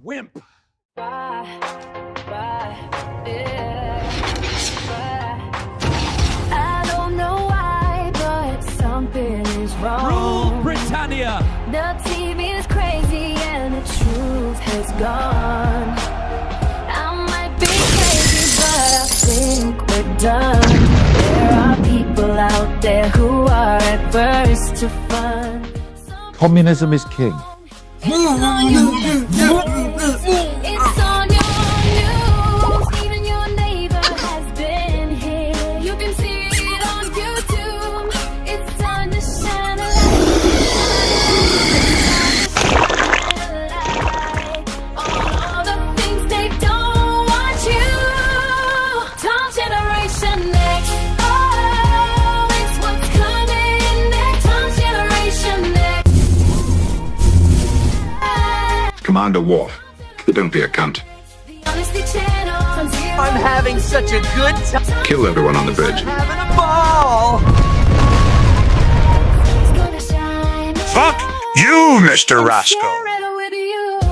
Wimp. I don't know why, but something is wrong. Rule Britannia. The TV is crazy and the truth has gone. I might be crazy, but I think we're done. There are people out there who are adverse to fun. Communism is king. It's on your news. Even your neighbor has been here. You can see it on YouTube. It's time to shine a light on all the things they don't want you. Tom Generation Next. Oh, it's what's coming next. Tom Generation Next. Commander Worf, don't be a cunt. I'm having such a good time. Kill everyone on the bridge. Having a ball. Fuck you, Mr. Rascal.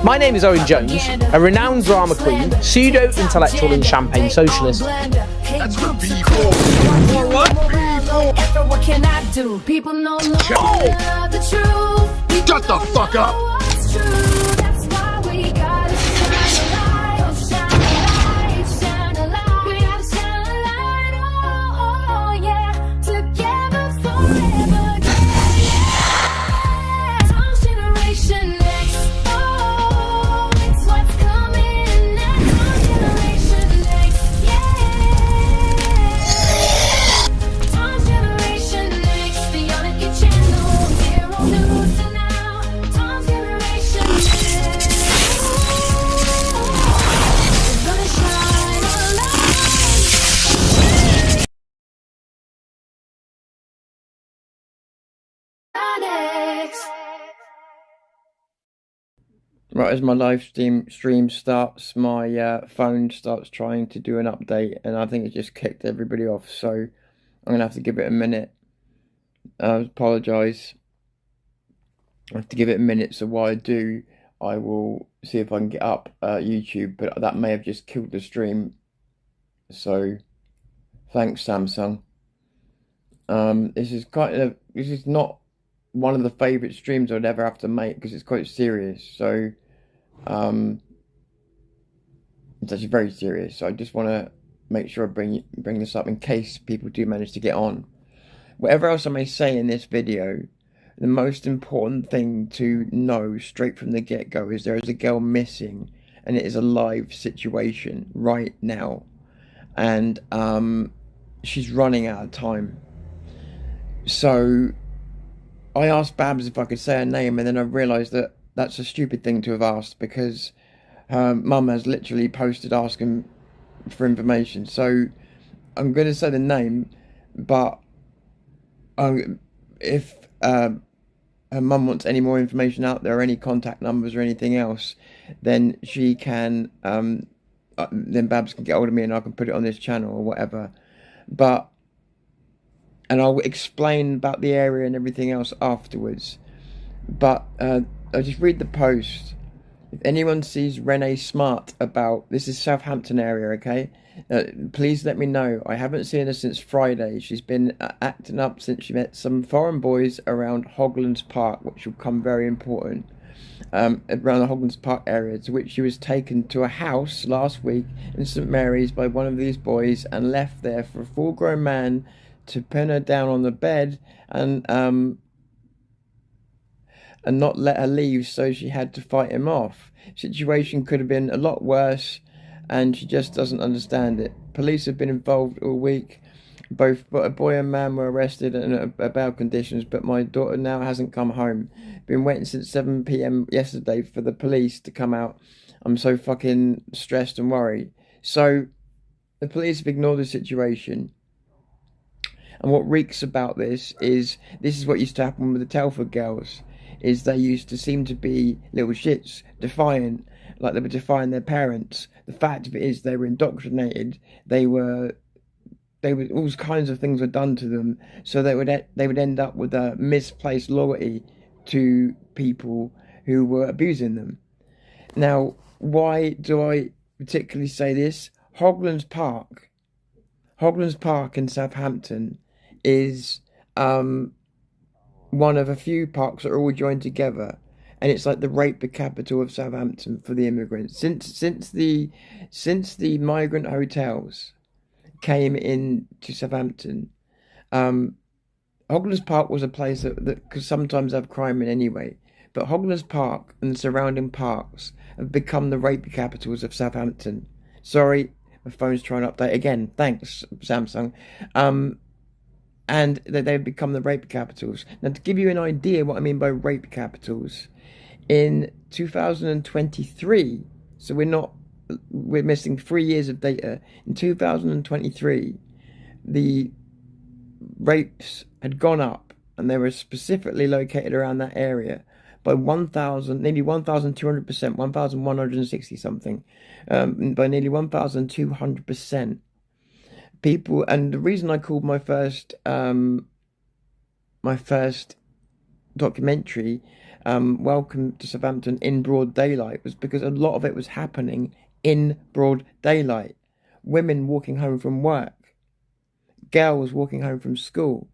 My name is Owen Jones, a renowned drama queen, pseudo-intellectual and champagne socialist. That's for people. What can I do? People know love the truth. Shut the fuck up. That's why we gotta shine a light. Oh, shine a light, shine a light. We gotta shine a light. Oh, yeah. Together forever. Yeah. Tom Generation Next. Oh, it's what's coming next. Tom Generation Next. Yeah. Tom Generation Next. The Islamic channel. Zero news to now. Tom Generation Next. It's gonna shine a light. Next. Right, as my live stream starts, my phone starts trying to do an update, and I think it just kicked everybody off, so I'm going to have to give it a minute. I apologise. I have to give it a minute, so while I do, I will see if I can get up YouTube, but that may have just killed the stream, so thanks, Samsung. This is not one of the favourite streams I'd ever have to make, because it's quite serious, so it's actually very serious, so I just want to make sure I bring this up in case people do manage to get on. Whatever else I may say in this video, the most important thing to know straight from the get-go is there is a girl missing, and it is a live situation right now, and she's running out of time. So I asked Babs if I could say her name, and then I realised that that's a stupid thing to have asked, because her mum has literally posted asking for information. So I'm going to say the name, but if her mum wants any more information out there, any contact numbers or anything else, then she can, then Babs can get hold of me and I can put it on this channel or whatever. And I'll explain about the area and everything else afterwards. But I'll just read the post. If anyone sees Renee Smart about, this is Southampton area, okay? Please let me know. I haven't seen her since Friday. She's been acting up since she met some foreign boys around Hoglands Park, which will come very important. Around the Hoglands Park area, to which she was taken to a house last week in St Mary's by one of these boys and left there for a full-grown man to pin her down on the bed and not let her leave, so she had to fight him off. Situation could have been a lot worse, and she just doesn't understand it. Police have been involved all week. Both a boy and man were arrested in bail conditions, but my daughter now hasn't come home. Been waiting since 7 PM yesterday for the police to come out. I'm so fucking stressed and worried. So the police have ignored the situation. And what reeks about this is what used to happen with the Telford girls, is they used to seem to be little shits, defiant, like they were defying their parents. The fact of it is they were indoctrinated, they were all kinds of things were done to them, so they would end up with a misplaced loyalty to people who were abusing them. Now, why do I particularly say this? Hoglands Park in Southampton is one of a few parks that are all joined together, and it's like the rape capital of Southampton for the immigrants. Since the migrant hotels came into Southampton, Hoglands Park was a place that could sometimes have crime in anyway. But Hoglands Park and the surrounding parks have become the rape capitals of Southampton. Sorry, my phone's trying to update again. Thanks, Samsung. And they've become the rape capitals. Now, to give you an idea what I mean by rape capitals, in 2023, so we're missing 3 years of data. In 2023, the rapes had gone up, and they were specifically located around that area by 1,000, nearly 1,200%, 1,160 something, by nearly 1,200%. People, and the reason I called my first documentary Welcome to Southampton in Broad Daylight was because a lot of it was happening in broad daylight. Women walking home from work, girls walking home from school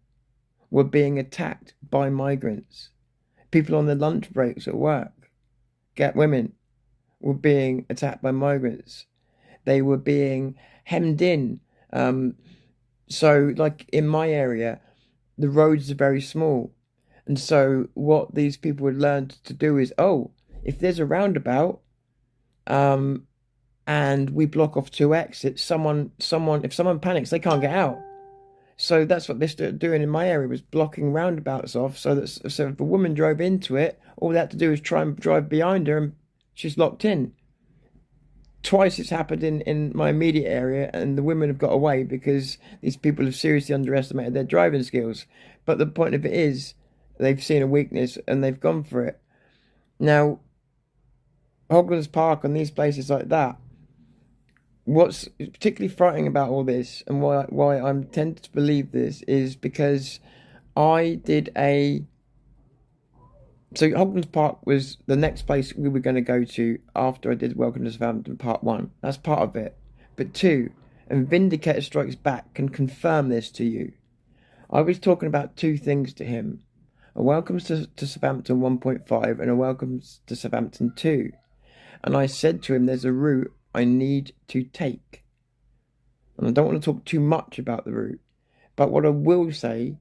were being attacked by migrants. People on their lunch breaks at work, women were being attacked by migrants. They were being hemmed in. So like in my area, the roads are very small. And so what these people had learned to do is, if there's a roundabout, and we block off 2 exits, if someone panics, they can't get out. So that's what they started doing in my area, was blocking roundabouts off, so if a woman drove into it, all they had to do was try and drive behind her and she's locked in. Twice it's happened in my immediate area, and the women have got away because these people have seriously underestimated their driving skills. But the point of it is, they've seen a weakness and they've gone for it. Now, Hoglands Park and these places like that, what's particularly frightening about all this, and why I'm tempted to believe this, is because so Hoglands Park was the next place we were going to go to after I did Welcome to Southampton Part 1. That's part of it. But 2, and Vindicator Strikes Back can confirm this to you. I was talking about 2 things to him. A Welcome to Southampton 1.5 and a Welcome to Southampton 2. And I said to him, there's a route I need to take. And I don't want to talk too much about the route. But what I will say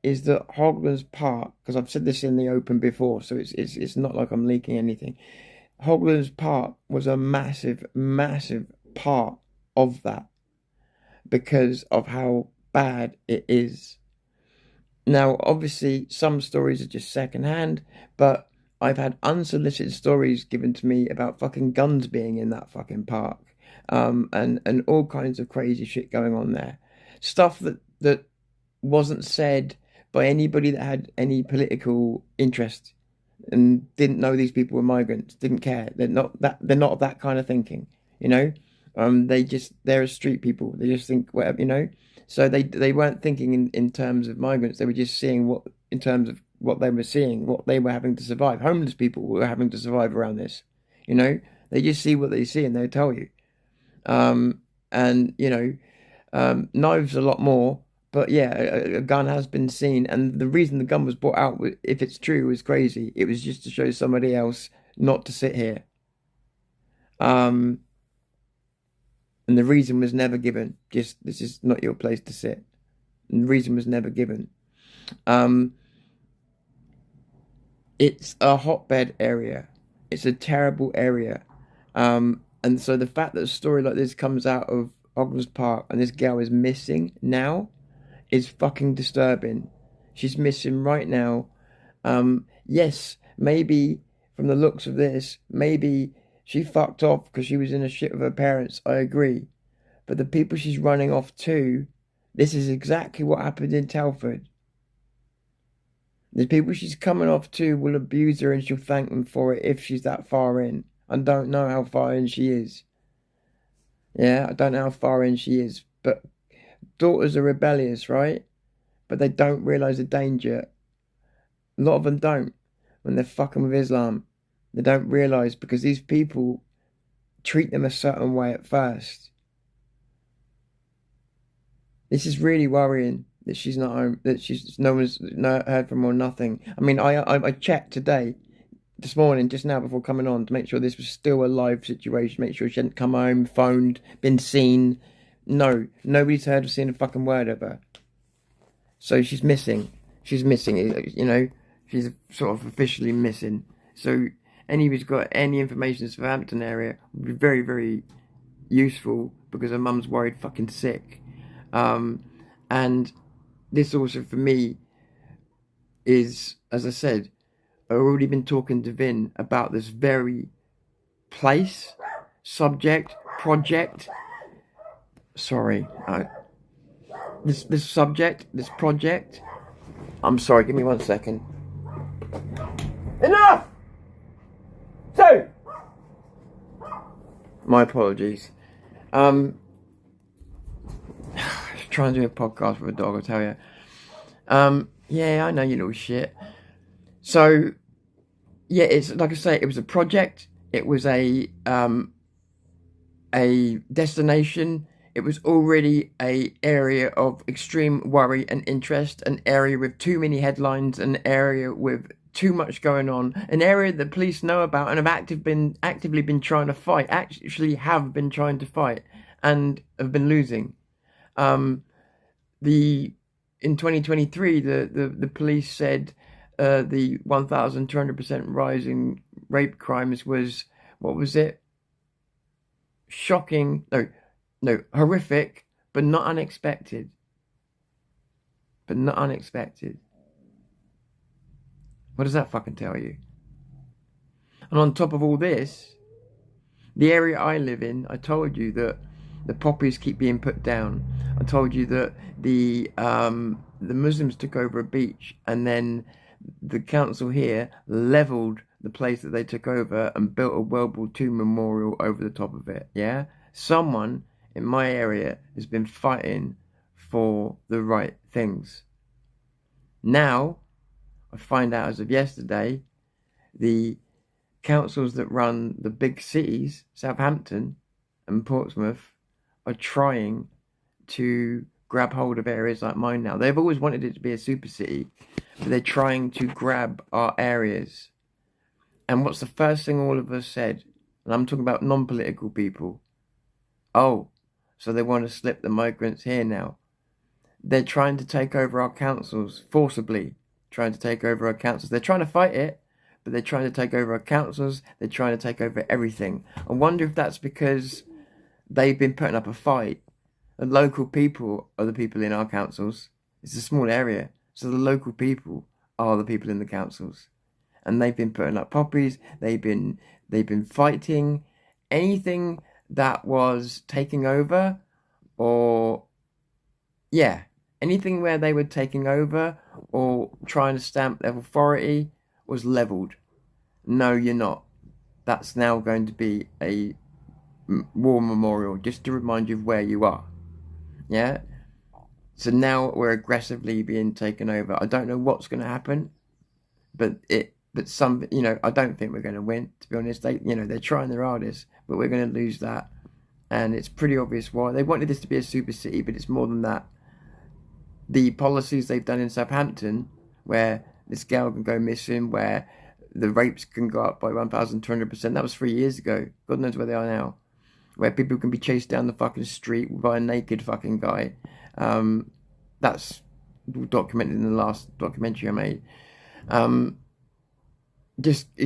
is that Hoglands Park, because I've said this in the open before, so it's not like I'm leaking anything. Hoglands Park was a massive, massive part of that because of how bad it is. Now, obviously, some stories are just secondhand, but I've had unsolicited stories given to me about fucking guns being in that fucking park, and all kinds of crazy shit going on there. Stuff that wasn't said by anybody that had any political interest and didn't know these people were migrants, didn't care. They're not of that kind of thinking, you know. They're street people. They just think whatever, you know. So they weren't thinking in terms of migrants. They were just seeing in terms of what they were seeing, what they were having to survive. Homeless people were having to survive around this, you know. They just see what they see and they'll tell you. And you know, knives a lot more. But yeah, a gun has been seen, and the reason the gun was brought out, if it's true, is crazy. It was just to show somebody else not to sit here. And the reason was never given. Just, this is not your place to sit. And the reason was never given. It's a hotbed area. It's a terrible area. And so the fact that a story like this comes out of Hoglands Park and this girl is missing now is fucking disturbing. She's missing right now. Yes, maybe from the looks of this, maybe she fucked off because she was in a shit with her parents. I agree. But the people she's running off to, this is exactly what happened in Telford. The people she's coming off to will abuse her and she'll thank them for it if she's that far in. I don't know how far in she is. Yeah, I don't know how far in she is. But daughters are rebellious, right? But they don't realise the danger. A lot of them don't when they're fucking with Islam. They don't realise because these people treat them a certain way at first. This is really worrying that she's not home, that no one's heard from her or nothing. I mean, I checked today, this morning, just now before coming on, to make sure this was still a live situation, make sure she hadn't come home, phoned, been seen. No, nobody's heard or seen a fucking word of her. So she's missing. She's missing, you know, she's sort of officially missing. So anybody's got any information in the Southampton area would be very, very useful because her mum's worried fucking sick. And this also for me is, as I said, I've already been talking to Vin about this very place, subject, project. Sorry, this subject, this project. I'm sorry, give me 1 second. Enough! So, my apologies. Trying to do a podcast with a dog, I'll tell you. Yeah, I know, you little shit. So, yeah, it's like I say, it was a project. It was a destination. It was already an area of extreme worry and interest, an area with too many headlines, an area with too much going on, an area that police know about and have actively been trying to fight, actually have been trying to fight and have been losing. In 2023, the police said the 1,200% rise in rape crimes was, what was it? Shocking, no, horrific, but not unexpected. But not unexpected. What does that fucking tell you? And on top of all this, the area I live in, I told you that the poppies keep being put down. I told you that the Muslims took over a beach, and then the council here leveled the place that they took over and built a World War II memorial over the top of it. Yeah, someone in my area has been fighting for the right things. Now, I find out as of yesterday, the councils that run the big cities, Southampton and Portsmouth, are trying to grab hold of areas like mine now. They've always wanted it to be a super city, but they're trying to grab our areas. And what's the first thing all of us said? And I'm talking about non-political people. Oh, so they want to slip the migrants here now. They're trying to take over our councils, forcibly trying to take over our councils. They're trying to fight it, but they're trying to take over our councils. They're trying to take over everything. I wonder if that's because they've been putting up a fight. The local people are the people in our councils. It's a small area, so the local people are the people in the councils, and they've been putting up poppies. They've been fighting anything that was taking over, or anything where they were taking over or trying to stamp their authority was leveled. No, you're not. That's now going to be a war memorial, just to remind you of where you are. Yeah, so now we're aggressively being taken over. I don't know what's going to happen, but some, you know, I don't think we're going to win, to be honest. They're trying their hardest, but we're going to lose that, and it's pretty obvious why. They wanted this to be a super city, but it's more than that. The policies they've done in Southampton, where this girl can go missing, where the rapes can go up by 1,200%, that was 3 years ago. God knows where they are now. Where people can be chased down the fucking street by a naked fucking guy. That's documented in the last documentary I made.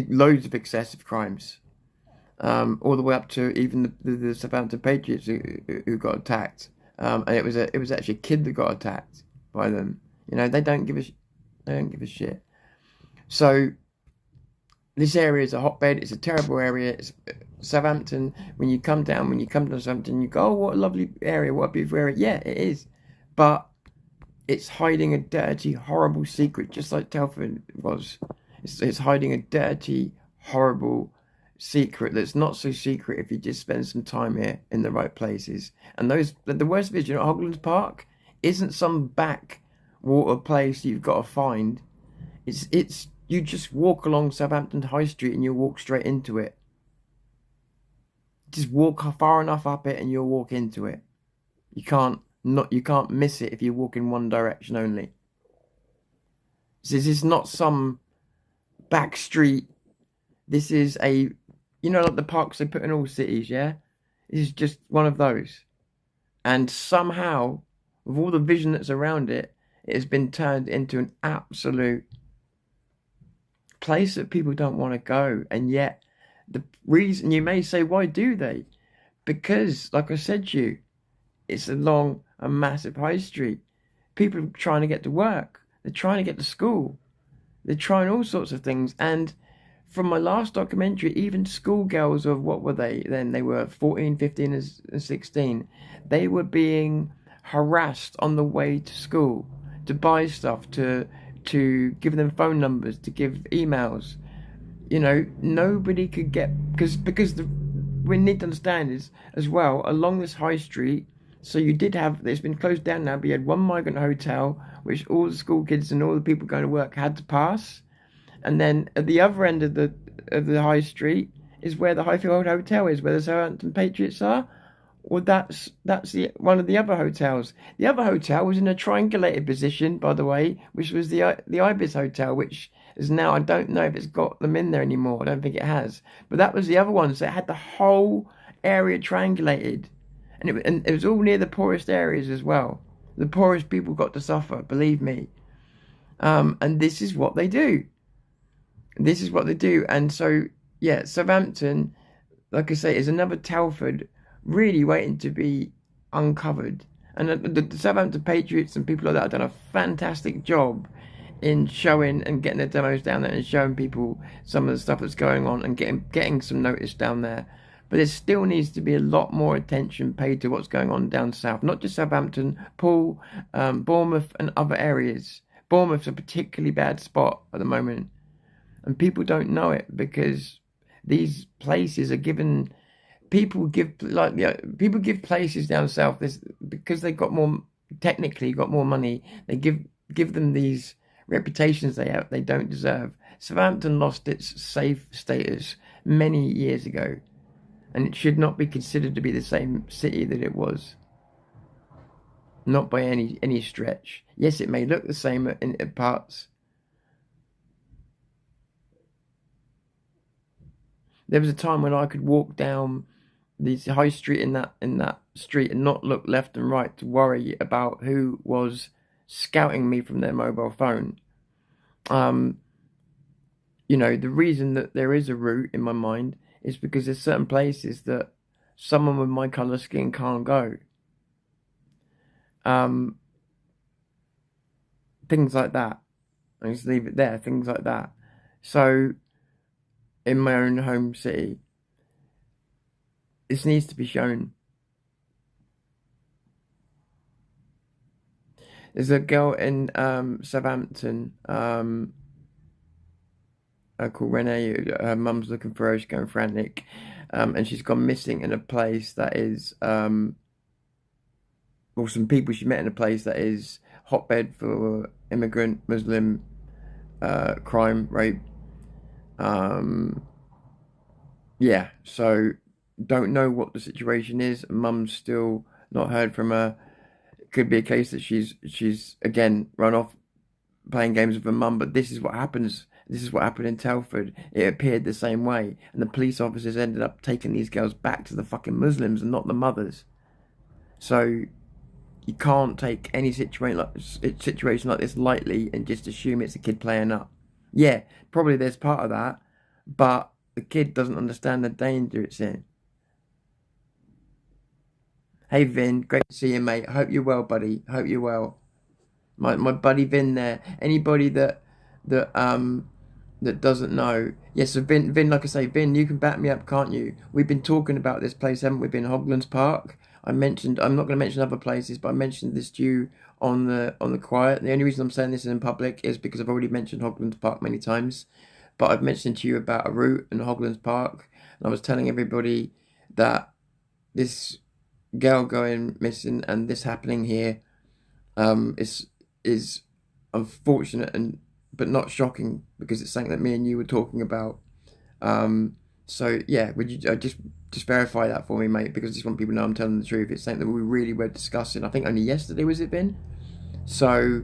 Loads of excessive crimes. All the way up to even the Southampton Patriots who got attacked. And it was actually a kid that got attacked by them. You know, they don't give a shit. So this area is a hotbed. It's a terrible area. It's Southampton. When you come down to Southampton, you go, oh, what a lovely area, what a beautiful area. Yeah, it is, but it's hiding a dirty, horrible secret, just like Telford was. It's hiding a dirty, horrible secret that's not so secret if you just spend some time here in the right places. And the worst vision at Hoglands Park isn't some backwater place you've got to find. It's You just walk along Southampton High Street and you'll walk straight into it. Just walk far enough up it and you'll walk into it. You can't miss it if you walk in one direction only. This is not some back street. This is like the parks they put in all cities, yeah? This is just one of those. And somehow, with all the vision that's around it, it has been turned into an absolute place that people don't want to go. And yet, the reason, you may say, why do they? Because, like I said to you, it's along a massive high street. People are trying to get to work. They're trying to get to school. They're trying all sorts of things. And from my last documentary, even schoolgirls of, what were they then? They were 14, 15 and 16. They were being harassed on the way to school to buy stuff, to give them phone numbers, to give emails. Nobody could get... Because we need to understand is, as well, along this high street, so you did have... It's been closed down now, but you had one migrant hotel, which all the school kids and all the people going to work had to pass. And then at the other end of the high street is where the Highfield Hotel is, where the Southampton Patriots are. Well, that's one of the other hotels. The other hotel was in a triangulated position, by the way, which was the Ibis Hotel, which is now, I don't know if it's got them in there anymore. I don't think it has. But that was the other one. So it had the whole area triangulated. And it was all near the poorest areas as well. The poorest people got to suffer, believe me. And this is what they do. This is what they do. And so, yeah, Southampton, like I say, is another Telford really waiting to be uncovered. And the Southampton Patriots and people like that have done a fantastic job in showing and getting their demos down there and showing people some of the stuff that's going on and getting some notice down there. But there still needs to be a lot more attention paid to what's going on down south. Not just Southampton, Poole, Bournemouth and other areas. Bournemouth's a particularly bad spot at the moment. And people don't know it because these places are given... People give places down south this because they got more, technically got more money. They give them these reputations they don't deserve. Southampton lost its safe status many years ago, and it should not be considered to be the same city that it was. Not by any stretch. Yes, it may look the same in parts. There was a time when I could walk down the high street in that street and not look left and right to worry about who was scouting me from their mobile phone. The reason that there is a route in my mind is because there's certain places that someone with my colour of skin can't go. Things like that. I just leave it there, things like that. So, in my own home city, this needs to be shown. There's a girl in Southampton called Renee. Her mum's looking for her. She's going frantic. And she's gone missing in a place that is... some people she met in a place that is hotbed for immigrant, Muslim crime, rape. Yeah, so... Don't know what the situation is. Mum's still not heard from her. It could be a case that she's again run off playing games with her mum. But this is what happens. This is what happened in Telford. It appeared the same way, and the police officers ended up taking these girls back to the fucking Muslims and not the mothers. So you can't take any situation like this lightly and just assume it's a kid playing up. Yeah, probably there's part of that, but the kid doesn't understand the danger it's in. Hey Vin, great to see you, mate. I hope you're well, buddy. I hope you're well. My buddy Vin there. Anybody that doesn't know. Yes, so Vin, like I say, Vin, you can back me up, can't you? We've been talking about this place, haven't we? Been Hoglands Park. I'm not going to mention other places, but I mentioned this to you on the quiet. The only reason I'm saying this in public is because I've already mentioned Hoglands Park many times. But I've mentioned to you about a route in Hoglands Park, and I was telling everybody that this girl going missing and this happening here is unfortunate and but not shocking because it's something that me and you were talking about. So yeah, would you just verify that for me, mate? Because I just want people to know I'm telling the truth. It's something that we really were discussing. I think only yesterday was it, Vin? So,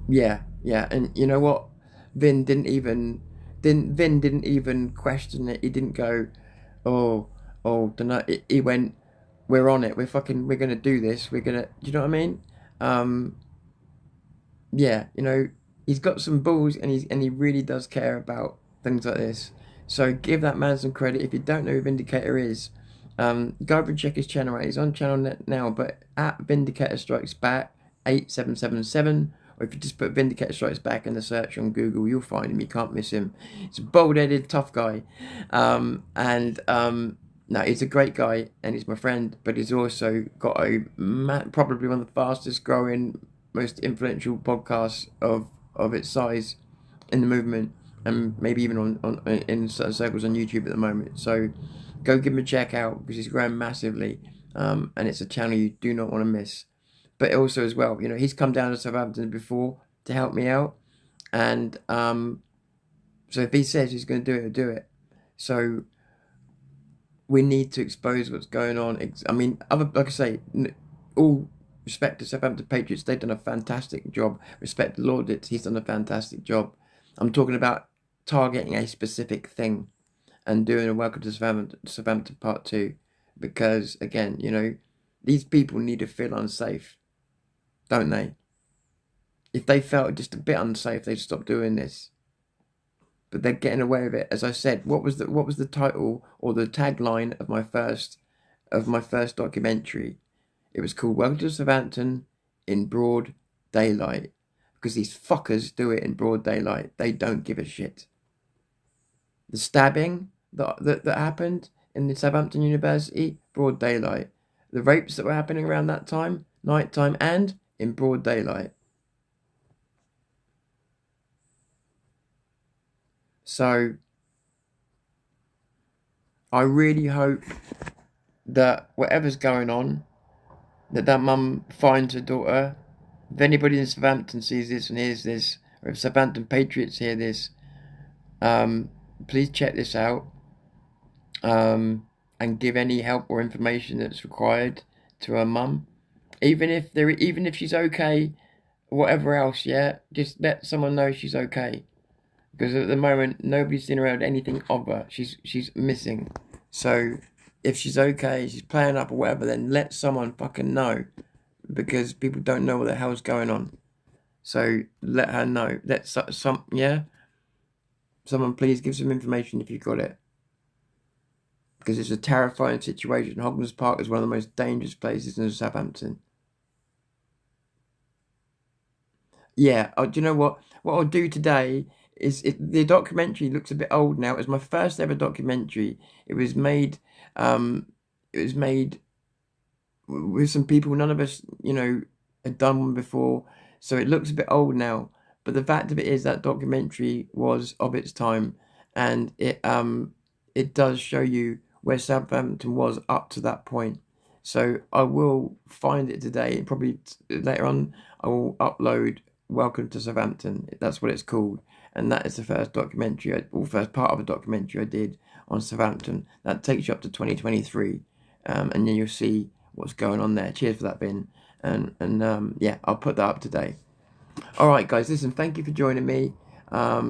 yeah, and you know what? Vin didn't even question it. He didn't go, oh, don't know. He went, we're on it. We're gonna do this. Do you know what I mean? Yeah, you know, he's got some balls, and he really does care about things like this. So give that man some credit. If you don't know who Vindicator is, go over and check his channel out. He's on channel net now, but at Vindicator Strikes Back 8777, or if you just put Vindicator Strikes Back in the search on Google, you'll find him. You can't miss him. He's a bald-headed, tough guy, no, he's a great guy, and he's my friend. But he's also got probably one of the fastest growing, most influential podcasts of its size in the movement, and maybe even in certain circles on YouTube at the moment. So go give him a check out because he's growing massively, and it's a channel you do not want to miss. But also as well, you know, he's come down to Southampton before to help me out, and so if he says he's going to do it, he'll do it. So we need to expose what's going on. I mean, like I say, all respect to Southampton Patriots, they've done a fantastic job. Respect to Laudit, he's done a fantastic job. I'm talking about targeting a specific thing and doing a Welcome to Southampton Part 2. Because, again, you know, these people need to feel unsafe, don't they? If they felt just a bit unsafe, they'd stop doing this. But they're getting away with it. As I said, what was the title or the tagline of my first documentary? It was called Welcome to Southampton in Broad Daylight. Because these fuckers do it in broad daylight. They don't give a shit. The stabbing that happened in the Southampton University, broad daylight. The rapes that were happening around that time, night time, and in broad daylight. So I really hope that whatever's going on, that mum finds her daughter. If anybody in Southampton sees this and hears this, or if Southampton Patriots hear this, please check this out, and give any help or information that's required to her mum. Even if she's okay, whatever else, yeah, just let someone know she's okay. Because at the moment, nobody's seen around anything of her. She's missing. So if she's okay, she's playing up or whatever, then let someone fucking know. Because people don't know what the hell's going on. So let her know. Someone please give some information if you got it. Because it's a terrifying situation. Hogness Park is one of the most dangerous places in Southampton. Yeah, do you know what? What I'll do today is the documentary looks a bit old now. It was my first ever documentary. It was made with some people none of us, you know, had done one before, so it looks a bit old now. But the fact of it is that documentary was of its time, and it does show you where Southampton was up to that point. So I will find it today. Probably later on, I will upload Welcome to Southampton. That's what it's called, and that is the first documentary, or first part of a documentary I did on Southampton. That takes you up to 2023, and then you'll see what's going on there. Cheers for that, Ben. And yeah, I'll put that up today. All right, guys, listen, thank you for joining me. I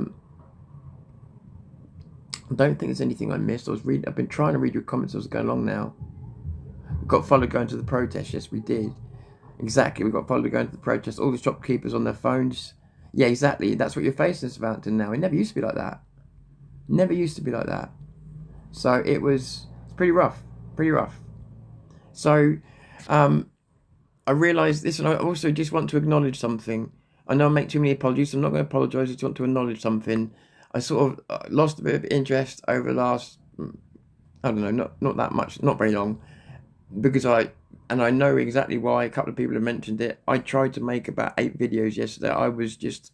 don't think there's anything I missed. I've been trying to read your comments as I go along now. We got followed going to the protest. Yes, we did. Exactly, we got followed going to the protest. All the shopkeepers on their phones. Yeah, exactly. That's what you're facing in Southampton now. It never used to be like that. Never used to be like that. So it's pretty rough. Pretty rough. So I realised this, and I also just want to acknowledge something. I know I make too many apologies, so I'm not going to apologise. I just want to acknowledge something. I sort of lost a bit of interest over the last, I don't know, not that much, not very long, because I know exactly why. A couple of people have mentioned it. I tried to make about 8 videos yesterday. I was just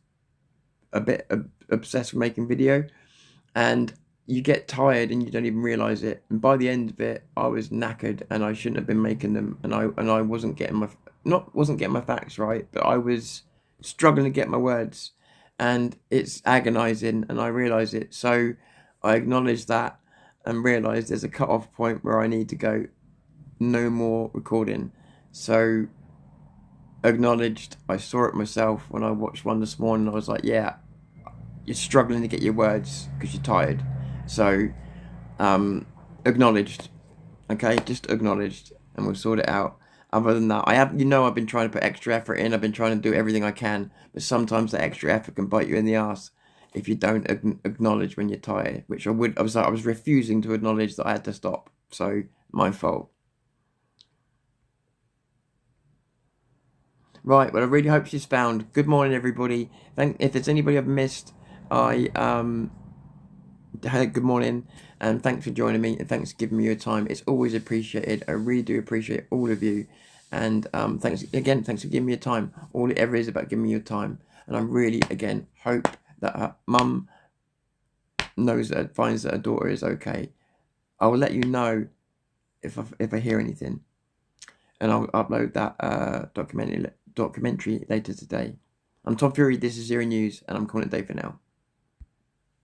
a bit obsessed with making video, and you get tired and you don't even realise it. And by the end of it, I was knackered, and I shouldn't have been making them. And I wasn't getting my facts right, but I was struggling to get my words, and it's agonizing, and I realize it. So I acknowledge that and realize there's a cut-off point where I need to go, no more recording. So acknowledged. I saw it myself when I watched one this morning. I was like, yeah, you're struggling to get your words because you're tired. So acknowledged. Okay, just acknowledged, and we'll sort it out. Other than that, I've been trying to put extra effort in. I've been trying to do everything I can, but sometimes that extra effort can bite you in the ass if you don't acknowledge when you're tired. Which I was refusing to acknowledge that I had to stop. So my fault. Right, well, I really hope she's found. Good morning, everybody. If there's anybody I've missed, good morning, and thanks for joining me, and thanks for giving me your time. It's always appreciated. I really do appreciate all of you, and thanks for giving me your time. All it ever is about giving me your time, and I really, again, hope that her mum finds that her daughter is okay. I will let you know if I hear anything, and I'll upload that documentary later today. I'm Tom Fury, this is Zero News, and I'm calling it a day for now.